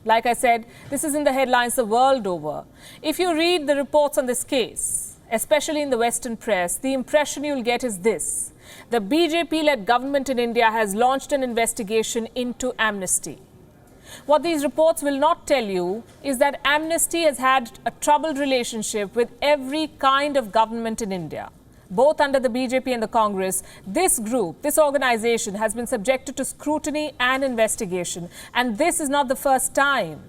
Like I said, this is in the headlines the world over. If you read the reports on this case, especially in the Western press, the impression you'll get is this. The BJP-led government in India has launched an investigation into Amnesty. What these reports will not tell you is that Amnesty has had a troubled relationship with every kind of government in India. Both under the BJP and the Congress, this group, this organization has been subjected to scrutiny and investigation. And this is not the first time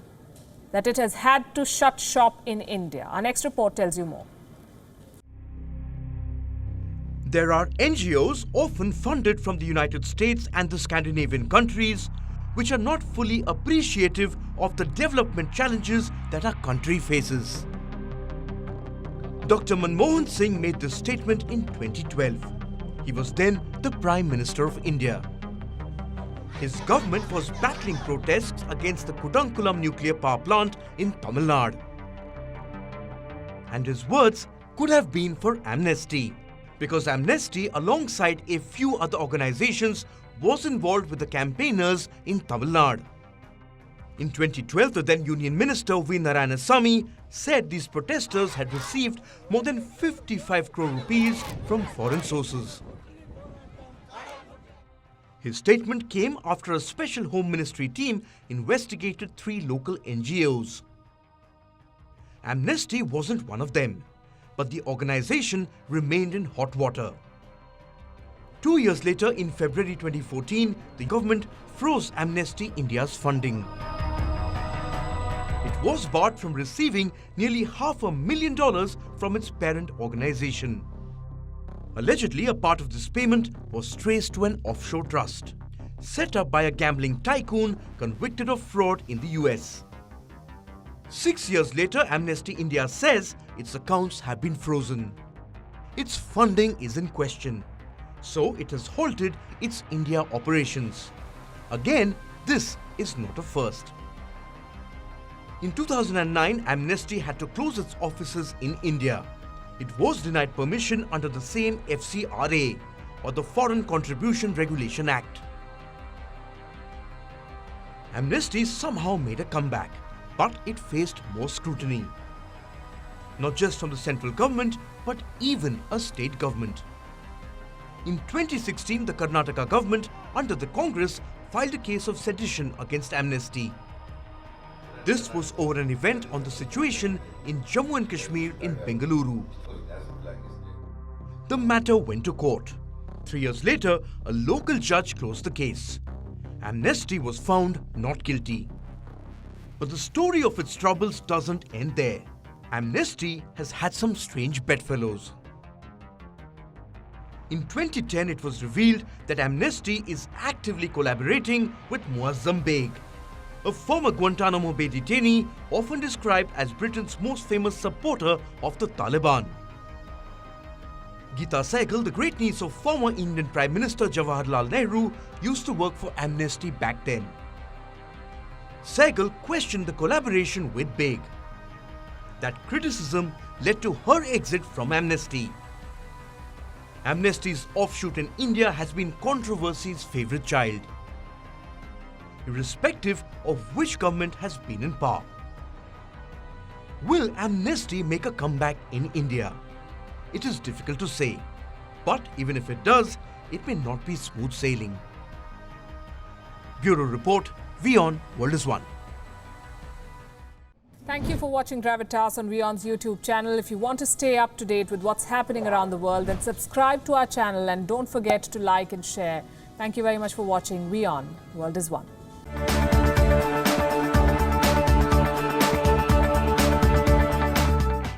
that it has had to shut shop in India. Our next report tells you more. There are NGOs often funded from the United States and the Scandinavian countries which are not fully appreciative of the development challenges that our country faces. Dr. Manmohan Singh made this statement in 2012. He was then the Prime Minister of India. His government was battling protests against the Kudankulam nuclear power plant in Tamil Nadu. And his words could have been for Amnesty, because Amnesty, alongside a few other organizations, was involved with the campaigners in Tamil Nadu. In 2012, the then Union Minister V. Narayanasamy said these protesters had received more than 55 crore rupees from foreign sources. His statement came after a special Home Ministry team investigated 3 local NGOs. Amnesty wasn't one of them, but the organization remained in hot water. 2 years later, in February 2014, the government froze Amnesty India's funding. It was barred from receiving nearly $500,000 from its parent organization. Allegedly, a part of this payment was traced to an offshore trust, set up by a gambling tycoon convicted of fraud in the US. 6 years later, Amnesty India says its accounts have been frozen. Its funding is in question, so it has halted its India operations. Again, this is not a first. In 2009, Amnesty had to close its offices in India. It was denied permission under the same FCRA, or the Foreign Contribution Regulation Act. Amnesty somehow made a comeback, but it faced more scrutiny. Not just from the central government, but even a state government. In 2016, the Karnataka government, under the Congress, filed a case of sedition against Amnesty. This was over an event on the situation in Jammu and Kashmir in Bengaluru. The matter went to court. 3 years later, a local judge closed the case. Amnesty was found not guilty. But the story of its troubles doesn't end there. Amnesty has had some strange bedfellows. In 2010, it was revealed that Amnesty is actively collaborating with Muazzam Beg, a former Guantanamo Bay detainee often described as Britain's most famous supporter of the Taliban. Geeta Sehgal, the great niece of former Indian Prime Minister Jawaharlal Nehru, used to work for Amnesty back then. Sehgal questioned the collaboration with Beg. That criticism led to her exit from Amnesty. Amnesty's offshoot in India has been controversy's favourite child, irrespective of which government has been in power. Will Amnesty make a comeback in India? It is difficult to say, but even if it does, it may not be smooth sailing. Bureau Report, WION World is One. Thank you for watching Gravitas on WION's YouTube channel. If you want to stay up to date with what's happening around the world, then subscribe to our channel and don't forget to like and share. Thank you very much for watching WION World is One.